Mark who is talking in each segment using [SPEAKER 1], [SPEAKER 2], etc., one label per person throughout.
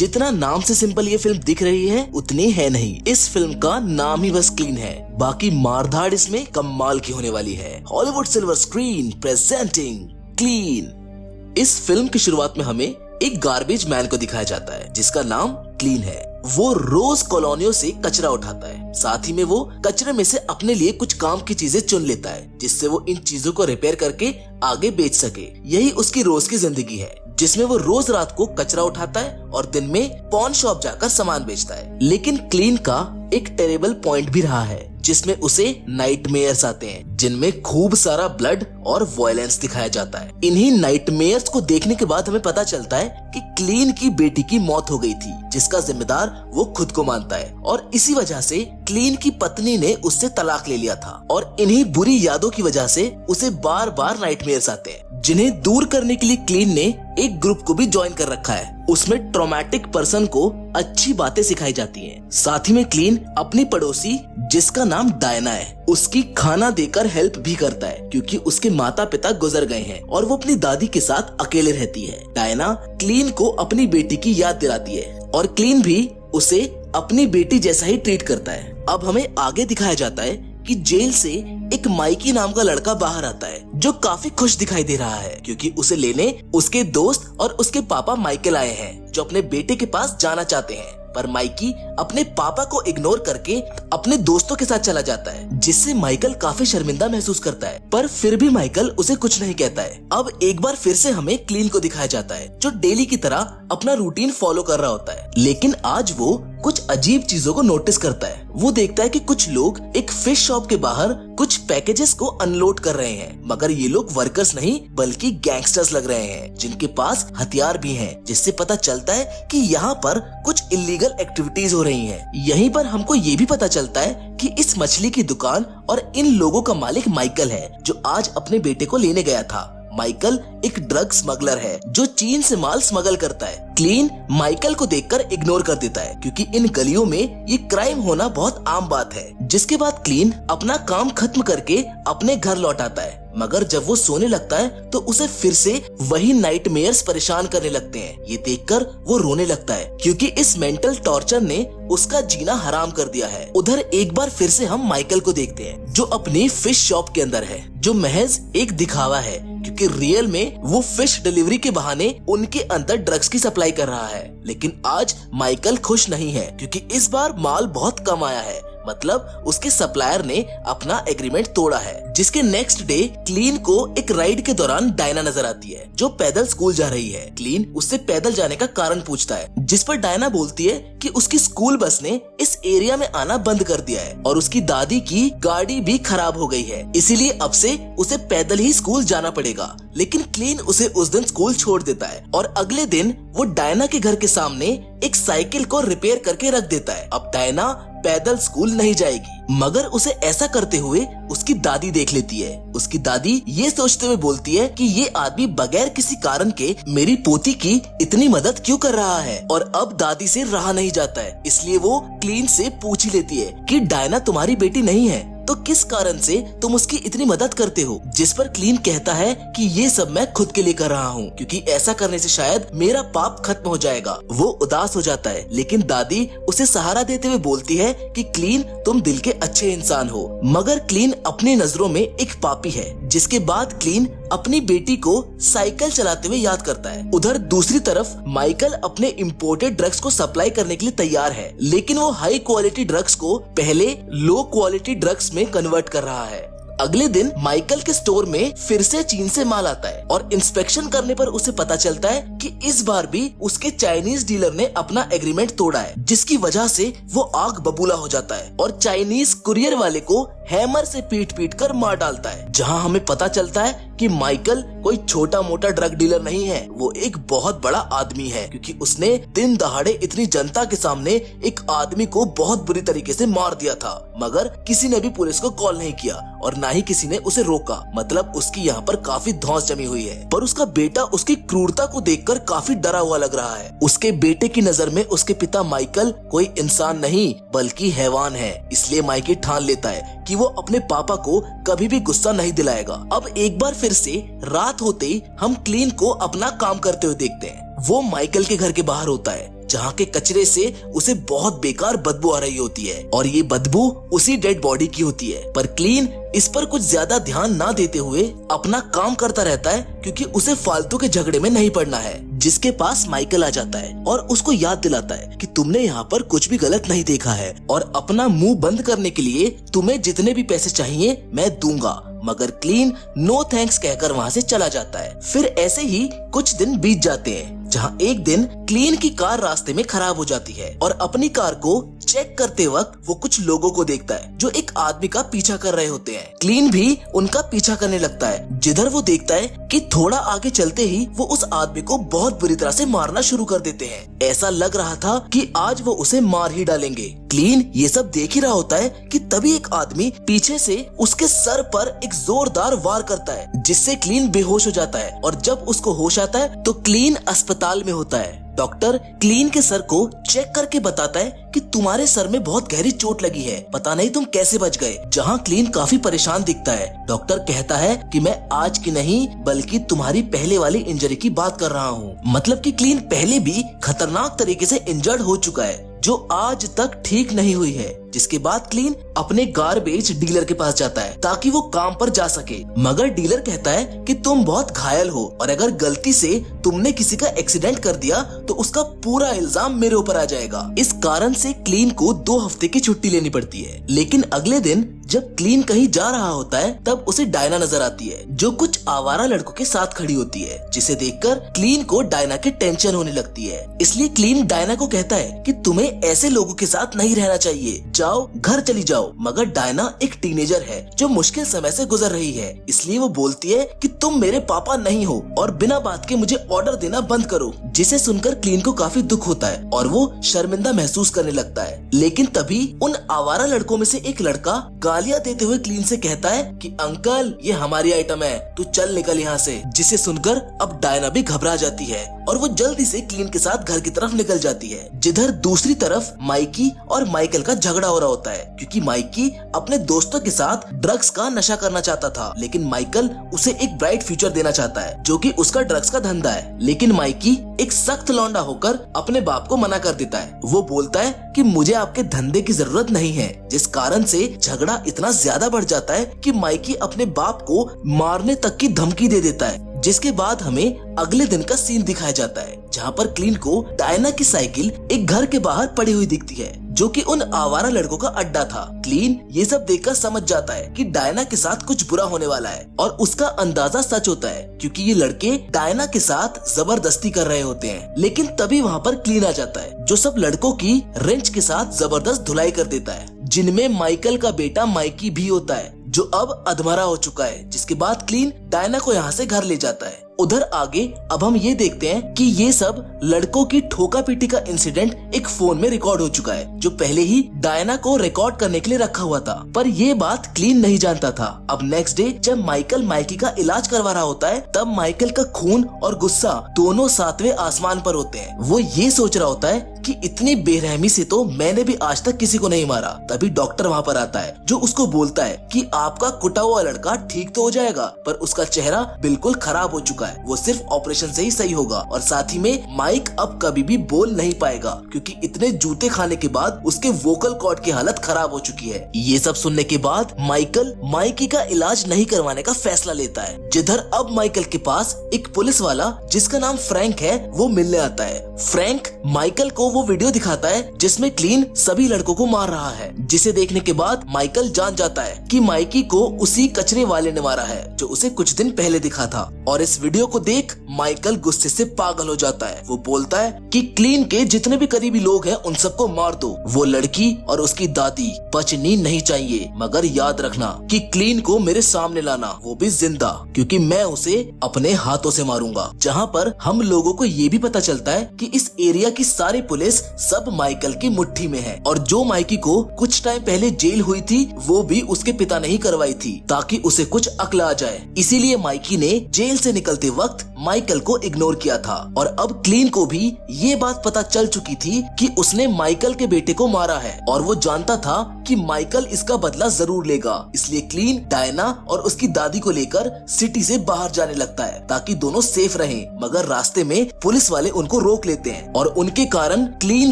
[SPEAKER 1] जितना नाम से सिंपल ये फिल्म दिख रही है उतनी है नहीं। इस फिल्म का नाम ही बस क्लीन है, बाकी मारधाड़ इसमें कमाल की होने वाली है। Hollywood silver screen presenting clean. इस फिल्म की शुरुआत में हमें एक गार्बेज मैन को दिखाया जाता है जिसका नाम क्लीन है। वो रोज कॉलोनियों से कचरा उठाता है, साथ ही में वो कचरे में से अपने लिए कुछ काम की चीजें चुन लेता है जिससे वो इन चीजों को रिपेयर करके आगे बेच सके। यही उसकी रोज की जिंदगी है, जिसमें वो रोज रात को कचरा उठाता है और दिन में पॉन शॉप जाकर सामान बेचता है। लेकिन क्लीन का एक टेरेबल पॉइंट भी रहा है जिसमें उसे नाइटमेयर्स आते हैं जिनमें खूब सारा ब्लड और वायलेंस दिखाया जाता है। इन्हीं नाइटमेयर्स को देखने के बाद हमें पता चलता है कि क्लीन की बेटी की मौत हो गई थी जिसका जिम्मेदार वो खुद को मानता है और इसी वजह से क्लीन की पत्नी ने उससे तलाक ले लिया था और इन्हीं बुरी यादों की वजह से उसे बार बार नाइटमेयर्स आते हैं जिन्हें दूर करने के लिए क्लीन ने एक ग्रुप को भी ज्वाइन कर रखा है। उसमें ट्रॉमेटिक पर्सन को अच्छी बातें सिखाई जाती हैं। साथ ही में क्लीन अपनी पड़ोसी जिसका नाम डायना है उसकी खाना देकर हेल्प भी करता है क्योंकि उसके माता पिता गुजर गए हैं और वो अपनी दादी के साथ अकेले रहती है। डायना क्लीन को अपनी बेटी की याद दिलाती है और क्लीन भी उसे अपनी बेटी जैसा ही ट्रीट करता है। अब हमें आगे दिखाया जाता है कि जेल से एक माइकी नाम का लड़का बाहर आता है जो काफी खुश दिखाई दे रहा है क्योंकि उसे लेने उसके दोस्त और उसके पापा माइकल आए हैं जो अपने बेटे के पास जाना चाहते हैं। पर माइकी अपने पापा को इग्नोर करके अपने दोस्तों के साथ चला जाता है जिससे माइकल काफी शर्मिंदा महसूस करता है, पर फिर भी माइकल उसे कुछ नहीं कहता है। अब एक बार फिर से हमें क्लीन को दिखाया जाता है जो डेली की तरह अपना रूटीन फॉलो कर रहा होता है, लेकिन आज वो कुछ अजीब चीजों को नोटिस करता है। वो देखता है कि कुछ लोग एक फिश शॉप के बाहर कुछ पैकेजेस को अनलोड कर रहे हैं, मगर ये लोग वर्कर्स नहीं बल्कि गैंगस्टर्स लग रहे हैं जिनके पास हथियार भी हैं, जिससे पता चलता है कि यहाँ पर कुछ इलीगल एक्टिविटीज हो रही हैं। यहीं पर हमको ये भी पता चलता है कि इस मछली की दुकान और इन लोगों का मालिक माइकल है जो आज अपने बेटे को लेने गया था। माइकल एक ड्रग स्मगलर है जो चीन से माल स्मगल करता है। क्लीन माइकल को देखकर इग्नोर कर देता है क्योंकि इन गलियों में ये क्राइम होना बहुत आम बात है। जिसके बाद क्लीन अपना काम खत्म करके अपने घर लौट आता है, मगर जब वो सोने लगता है तो उसे फिर से वही नाइटमेयर्स परेशान करने लगते हैं। ये देखकर वो रोने लगता है क्योंकि इस मेंटल टॉर्चर ने उसका जीना हराम कर दिया है। उधर एक बार फिर से हम माइकल को देखते हैं जो अपनी फिश शॉप के अंदर है, जो महज एक दिखावा है क्योंकि रियल में वो फिश डिलीवरी के बहाने उनके अंदर ड्रग्स की सप्लाई कर रहा है। लेकिन आज माइकल खुश नहीं है क्योंकि इस बार माल बहुत कम आया है, मतलब उसके सप्लायर ने अपना एग्रीमेंट तोड़ा है। जिसके नेक्स्ट डे क्लीन को एक राइड के दौरान डायना नजर आती है जो पैदल स्कूल जा रही है। क्लीन उससे पैदल जाने का कारण पूछता है जिस पर डायना बोलती है कि उसकी स्कूल बस ने इस एरिया में आना बंद कर दिया है और उसकी दादी की गाड़ी भी खराब हो गई है, इसीलिए अब से उसे पैदल ही स्कूल जाना पड़ेगा। लेकिन क्लीन उसे उस दिन स्कूल छोड़ देता है और अगले दिन वो डायना के घर के सामने एक साइकिल को रिपेयर करके रख देता है। अब डायना पैदल स्कूल नहीं जाएगी, मगर उसे ऐसा करते हुए उसकी दादी देख लेती है। उसकी दादी ये सोचते हुए बोलती है कि ये आदमी बगैर किसी कारण के मेरी पोती की इतनी मदद क्यों कर रहा है, और अब दादी से रहा नहीं जाता है, इसलिए वो क्लीन से पूछ ही लेती है कि डायना तुम्हारी बेटी नहीं है तो किस कारण से तुम उसकी इतनी मदद करते हो। जिस पर क्लीन कहता है कि ये सब मैं खुद के लिए कर रहा हूँ क्योंकि ऐसा करने से शायद मेरा पाप खत्म हो जाएगा। वो उदास हो जाता है, लेकिन दादी उसे सहारा देते हुए बोलती है कि क्लीन तुम दिल के अच्छे इंसान हो, मगर क्लीन अपनी नजरों में एक पापी है। जिसके बाद क्लीन अपनी बेटी को साइकिल चलाते हुए याद करता है। उधर दूसरी तरफ माइकल अपने इम्पोर्टेड ड्रग्स को सप्लाई करने के लिए तैयार है, लेकिन वो हाई क्वालिटी ड्रग्स को पहले लो क्वालिटी ड्रग्स में कन्वर्ट कर रहा है। अगले दिन माइकल के स्टोर में फिर से चीन से माल आता है और इंस्पेक्शन करने पर उसे पता चलता है कि इस बार भी उसके चाइनीज डीलर ने अपना एग्रीमेंट तोड़ा है, जिसकी वजह से वो आग बबूला हो जाता है और चाइनीज कुरियर वाले को हैमर से पीट पीट कर मार डालता है। जहां हमें पता चलता है कि माइकल कोई छोटा मोटा ड्रग डीलर नहीं है, वो एक बहुत बड़ा आदमी है क्योंकि उसने दिन दहाड़े इतनी जनता के सामने एक आदमी को बहुत बुरी तरीके से मार दिया था, मगर किसी ने भी पुलिस को कॉल नहीं किया और ना ही किसी ने उसे रोका। मतलब उसकी यहाँ पर काफी धौंस जमी हुई है। पर उसका बेटा उसकी क्रूरता को देखकर काफी डरा हुआ लग रहा है। उसके बेटे की नजर में उसके पिता माइकल कोई इंसान नहीं बल्कि हैवान है, इसलिए माइकल ठान लेता है कि वो अपने पापा को कभी भी गुस्सा नहीं दिलाएगा। अब एक बार फिर से रात होते ही हम क्लीन को अपना काम करते हुए देखते हैं। वो माइकल के घर के बाहर होता है जहाँ के कचरे से उसे बहुत बेकार बदबू आ रही होती है और ये बदबू उसी डेड बॉडी की होती है। पर क्लीन इस पर कुछ ज्यादा ध्यान ना देते हुए अपना काम करता रहता है, क्योंकि उसे फालतू के झगड़े में नहीं पड़ना है। जिसके पास माइकल आ जाता है और उसको याद दिलाता है कि तुमने यहाँ पर कुछ भी गलत नहीं देखा है और अपना मुंह बंद करने के लिए तुम्हें जितने भी पैसे चाहिए मैं दूंगा। मगर क्लीन नो थैंक्स कहकर वहाँ से चला जाता है। फिर ऐसे ही कुछ दिन बीत जाते हैं, जहाँ एक दिन क्लीन की कार रास्ते में खराब हो जाती है और अपनी कार को चेक करते वक्त वो कुछ लोगों को देखता है जो एक आदमी का पीछा कर रहे होते हैं। क्लीन भी उनका पीछा करने लगता है, जिधर वो देखता है कि थोड़ा आगे चलते ही वो उस आदमी को बहुत बुरी तरह से मारना शुरू कर देते हैं। ऐसा लग रहा था कि आज वो उसे मार ही डालेंगे। क्लीन ये सब देख ही रहा होता है कि तभी एक आदमी पीछे से उसके सर पर एक जोरदार वार करता है, जिससे क्लीन बेहोश हो जाता है और जब उसको होश आता है तो क्लीन अस्पताल में होता है। डॉक्टर क्लीन के सर को चेक करके बताता है कि तुम्हारे सर में बहुत गहरी चोट लगी है, पता नहीं तुम कैसे बच गए। जहां क्लीन काफी परेशान दिखता है। डॉक्टर कहता है कि मैं आज की नहीं बल्कि तुम्हारी पहले वाली इंजरी की बात कर रहा हूँ। मतलब कि क्लीन पहले भी खतरनाक तरीके से इंजर्ड हो चुका है जो आज तक ठीक नहीं हुई है। जिसके बाद क्लीन अपने गार्बेज डीलर के पास जाता है ताकि वो काम पर जा सके, मगर डीलर कहता है कि तुम बहुत घायल हो और अगर गलती से तुमने किसी का एक्सीडेंट कर दिया तो उसका पूरा इल्जाम मेरे ऊपर आ जाएगा। इस कारण से क्लीन को 2 हफ्ते की छुट्टी लेनी पड़ती है। लेकिन अगले दिन जब क्लीन कहीं जा रहा होता है तब उसे डायना नजर आती है जो कुछ आवारा लड़कों के साथ खड़ी होती है, जिसे देखकर क्लीन को डायना की टेंशन होने लगती है। इसलिए क्लीन डायना को कहता है कि तुम्हें ऐसे लोगों के साथ नहीं रहना चाहिए, जाओ घर चली जाओ। मगर डायना एक टीनेजर है जो मुश्किल समय से गुजर रही है, इसलिए वो बोलती है कि तुम मेरे पापा नहीं हो और बिना बात के मुझे ऑर्डर देना बंद करो। जिसे सुनकर क्लीन को काफी दुख होता है और वो शर्मिंदा महसूस करने लगता है। लेकिन तभी उन आवारा लड़कों में से एक लड़का गालियां देते हुए क्लीन से कहता है कि अंकल ये हमारी आइटम है, तू चल निकल यहाँ से। जिसे सुनकर अब डायना भी घबरा जाती है और वो जल्दी से क्लीन के साथ घर की तरफ निकल जाती है। जिधर दूसरी तरफ माइकी और माइकल का झगड़ा हो रहा होता है, क्योंकि माइकी अपने दोस्तों के साथ ड्रग्स का नशा करना चाहता था, लेकिन माइकल उसे एक ब्राइट फ्यूचर देना चाहता है जो कि उसका ड्रग्स का धंधा है। लेकिन माइकी एक सख्त लौंडा होकर अपने बाप को मना कर देता है। वो बोलता है कि मुझे आपके धंधे की जरूरत नहीं है, जिस कारण से झगड़ा इतना ज्यादा बढ़ जाता है कि माइकी अपने बाप को मारने तक की धमकी दे देता है। जिसके बाद हमें अगले दिन का सीन दिखाया जाता है, जहाँ पर क्लीन को डायना की साइकिल एक घर के बाहर पड़ी हुई दिखती है जो कि उन आवारा लड़कों का अड्डा था। क्लीन ये सब देखकर समझ जाता है कि डायना के साथ कुछ बुरा होने वाला है और उसका अंदाजा सच होता है, क्योंकि ये लड़के डायना के साथ जबरदस्ती कर रहे होते हैं। लेकिन तभी वहाँ पर क्लीन आ जाता है जो सब लड़कों की रेंच के साथ जबरदस्त धुलाई कर देता है, जिनमें माइकल का बेटा माइकी भी होता है जो अब अधमरा हो चुका है। जिसके बाद क्लीन डायना को यहाँ से घर ले जाता है। उधर आगे अब हम ये देखते हैं कि ये सब लड़कों की ठोका पीटी का इंसिडेंट एक फोन में रिकॉर्ड हो चुका है जो पहले ही डायना को रिकॉर्ड करने के लिए रखा हुआ था, पर ये बात क्लीन नहीं जानता था। अब नेक्स्ट डे जब माइकल माइकी का इलाज करवा रहा होता है तब माइकल का खून और गुस्सा दोनों 7वें आसमान पर होते हैं। वो ये सोच रहा होता है कि इतनी बेरहमी से तो मैंने भी आज तक किसी को नहीं मारा। तभी डॉक्टर वहाँ पर आता है जो उसको बोलता है कि आपका कुटा हुआ लड़का ठीक तो हो जाएगा, पर उसका चेहरा बिल्कुल खराब हो चुका है, वो सिर्फ ऑपरेशन से ही सही होगा और साथ ही में माइक अब कभी भी बोल नहीं पाएगा क्योंकि इतने जूते खाने के बाद उसके वोकल कॉर्ड की हालत खराब हो चुकी है। ये सब सुनने के बाद माइकल माइकी का इलाज नहीं करवाने का फैसला लेता है। जिधर अब माइकल के पास एक पुलिस वाला जिसका नाम फ्रैंक है वो मिलने आता है। फ्रैंक माइकल को वो वीडियो दिखाता है जिसमें क्लीन सभी लड़कों को मार रहा है, जिसे देखने के बाद माइकल जान जाता है कि माइकी को उसी कचरे वाले ने मारा है जो उसे कुछ दिन पहले दिखा था। और इस वीडियो को देख माइकल गुस्से से पागल हो जाता है। वो बोलता है कि क्लीन के जितने भी करीबी लोग हैं उन सबको मार दो, वो लड़की और उसकी दादी बचनी नहीं चाहिए, मगर याद रखना कि क्लीन को मेरे सामने लाना, वो भी जिंदा, क्योंकि मैं उसे अपने हाथों से मारूंगा। जहाँ पर हम लोगों को ये भी पता चलता है कि इस एरिया की सारी पुलिस सब माइकल की मुट्ठी में है और जो माइकी को कुछ टाइम पहले जेल हुई थी वो भी उसके पिता ने ही करवाई थी ताकि उसे कुछ अक्ल आ जाए। इसीलिए माइकी ने जेल से निकलते वक्त माइकल को इग्नोर किया था और अब क्लीन को भी ये बात पता चल चुकी थी कि उसने माइकल के बेटे को मारा है और वो जानता था कि माइकल इसका बदला जरूर लेगा। इसलिए क्लीन डायना और उसकी दादी को लेकर सिटी से बाहर जाने लगता है ताकि दोनों सेफ रहें, मगर रास्ते में पुलिस वाले उनको रोक लेते हैं और उनके कारण क्लीन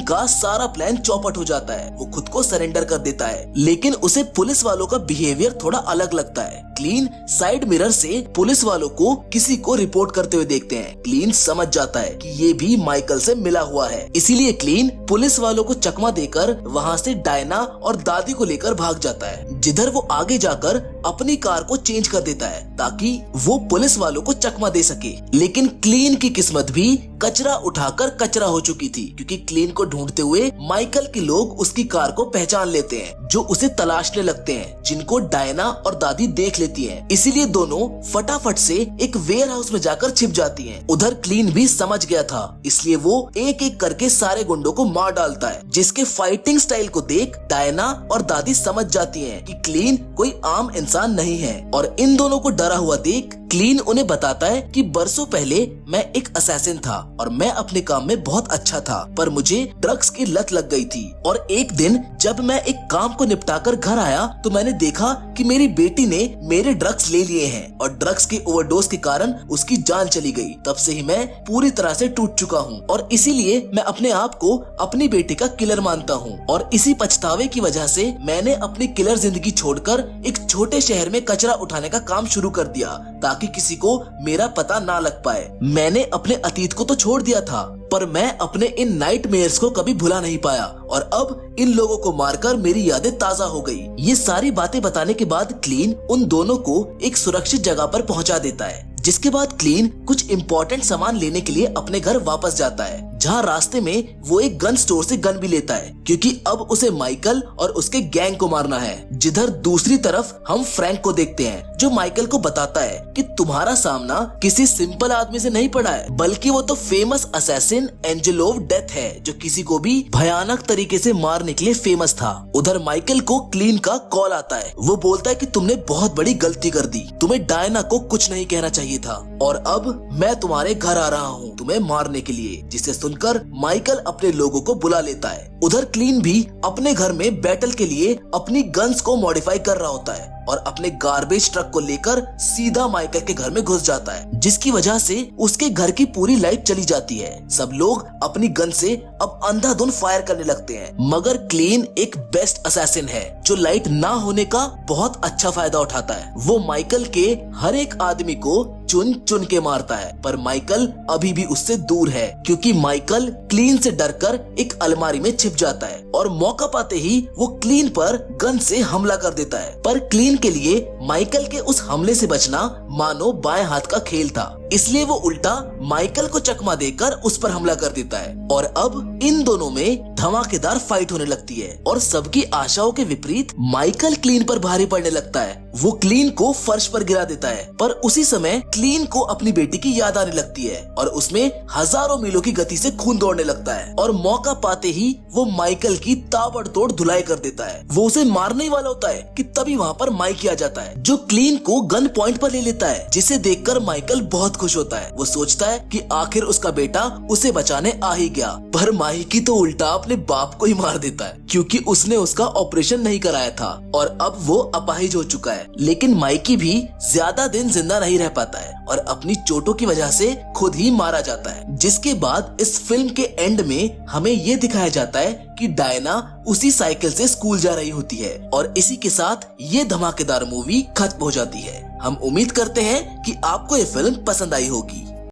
[SPEAKER 1] का सारा प्लान चौपट हो जाता है। वो खुद को सरेंडर कर देता है, लेकिन उसे पुलिस वालों का बिहेवियर थोड़ा अलग लगता है। क्लीन साइड मिरर से पुलिस वालों को किसी को रिपोर्ट करते हुए देखते हैं। क्लीन समझ जाता है कि ये भी माइकल से मिला हुआ है, इसीलिए क्लीन पुलिस वालों को चकमा देकर वहाँ से डायना और दादी को लेकर भाग जाता है, जिधर वो आगे जाकर अपनी कार को चेंज कर देता है ताकि वो पुलिस वालों को चकमा दे सके। लेकिन क्लीन की किस्मत भी कचरा उठाकर कचरा हो चुकी थी, क्योंकि क्लीन को ढूंढते हुए माइकल के लोग उसकी कार को पहचान लेते हैं, जो उसे तलाशने लगते हैं, जिनको डायना और दादी देख लेती हैं। इसीलिए दोनों फटाफट से एक वेयर हाउस में जाकर छिप जाती हैं। उधर क्लीन भी समझ गया था, इसलिए वो एक एक करके सारे गुंडों को मार डालता है, जिसके फाइटिंग स्टाइल को देख डायना और दादी समझ जाती हैं कि क्लीन कोई आम इंसान नहीं है। और इन दोनों को डरा हुआ देख क्लीन उन्हें बताता है कि बरसों पहले मैं एक असैसिन था और मैं अपने काम में बहुत अच्छा था, पर मुझे ड्रग्स की लत लग गई थी। और एक दिन जब मैं एक काम को निपटाकर घर आया तो मैंने देखा कि मेरी बेटी ने मेरे ड्रग्स ले लिए हैं और ड्रग्स के ओवरडोज के कारण उसकी जान चली गई। तब से ही मैं पूरी तरह से टूट चुका हूँ और इसीलिए मैं अपने आप को अपनी बेटी का किलर मानता हूँ। और इसी पछतावे की वजह से मैंने अपनी किलर जिंदगी छोड़कर एक छोटे शहर में कचरा उठाने का काम शुरू कर दिया ताकि किसी को मेरा पता ना लग पाए। मैंने अपने अतीत को तो छोड़ दिया था, पर मैं अपने इन नाइटमेयर्स को कभी भुला नहीं पाया और अब इन लोगों को मारकर मेरी यादें ताजा हो गई। ये सारी बातें बताने के बाद क्लीन उन दोनों को एक सुरक्षित जगह पर पहुंचा देता है, जिसके बाद क्लीन कुछ इम्पोर्टेंट सामान लेने के लिए अपने घर वापस जाता है, जहाँ रास्ते में वो एक गन स्टोर से गन भी लेता है, क्योंकि अब उसे माइकल और उसके गैंग को मारना है। जिधर दूसरी तरफ हम फ्रैंक को देखते हैं, जो माइकल को बताता है कि तुम्हारा सामना किसी सिंपल आदमी से नहीं पड़ा है, बल्कि वो तो फेमस असैसिन एंजेलोव डेथ है, जो किसी को भी भयानक तरीके से मारने के लिए फेमस था। उधर माइकल को क्लीन का कॉल आता है। वो बोलता है कि तुमने बहुत बड़ी गलती कर दी, तुम्हें डायना को कुछ नहीं कहना चाहिए था और अब मैं तुम्हारे घर आ रहा हूँ तुम्हें मारने के लिए। जिसे सुनकर माइकल अपने लोगों को बुला लेता है। उधर क्लीन भी अपने घर में बैटल के लिए अपनी गन्स को मॉडिफाई कर रहा होता है और अपने गार्बेज ट्रक को लेकर सीधा माइकल के घर में घुस जाता है, जिसकी वजह से उसके घर की पूरी लाइट चली जाती है। सब लोग अपनी गन से अब अंधाधुंध फायर करने लगते हैं, मगर क्लीन एक बेस्ट असैसिन है जो लाइट ना होने का बहुत अच्छा फायदा उठाता है। वो माइकल के हर एक आदमी को चुन चुन के मारता है, पर माइकल अभी भी उससे दूर है, क्योंकि माइकल क्लीन से डरकर एक अलमारी में छिप जाता है और मौका पाते ही वो क्लीन पर गन से हमला कर देता है। पर क्लीन के लिए माइकल के उस हमले से बचना मानो बाएं हाथ का खेल था, इसलिए वो उल्टा माइकल को चकमा देकर उस पर हमला कर देता है। और अब इन दोनों में धमाकेदार फाइट होने लगती है और सबकी आशाओं के विपरीत माइकल क्लीन पर भारी पड़ने लगता है। वो क्लीन को फर्श पर गिरा देता है, पर उसी समय क्लीन को अपनी बेटी की याद आने लगती है और उसमें हजारों मीलों की गति से खून दौड़ने लगता है और मौका पाते ही वो माइकल की ताबड़तोड़ धुलाई कर देता है। वो उसे मारने ही वाला होता है कि तभी वहाँ पर माइकी आ जाता है, जो क्लीन को गन पॉइंट पर ले लेता है, जिसे देखकर माइकल बहुत खुश होता है। वो सोचता है कि आखिर उसका बेटा उसे बचाने आ ही गया, पर माइकी तो उल्टा अपने बाप को ही मार देता है, क्योंकि उसने उसका ऑपरेशन नहीं कराया था और अब वो अपाहिज हो चुका है। लेकिन माइकी भी ज्यादा दिन जिंदा नहीं रह पाता है और अपनी चोटों की वजह से खुद ही मारा जाता है। जिसके बाद इस फिल्म के एंड में हमें ये दिखाया जाता है कि डायना उसी साइकिल से स्कूल जा रही होती है और इसी के साथ ये धमाकेदार मूवी खत्म हो जाती है। हम उम्मीद करते हैं कि आपको ये फिल्म पसंद आई होगी।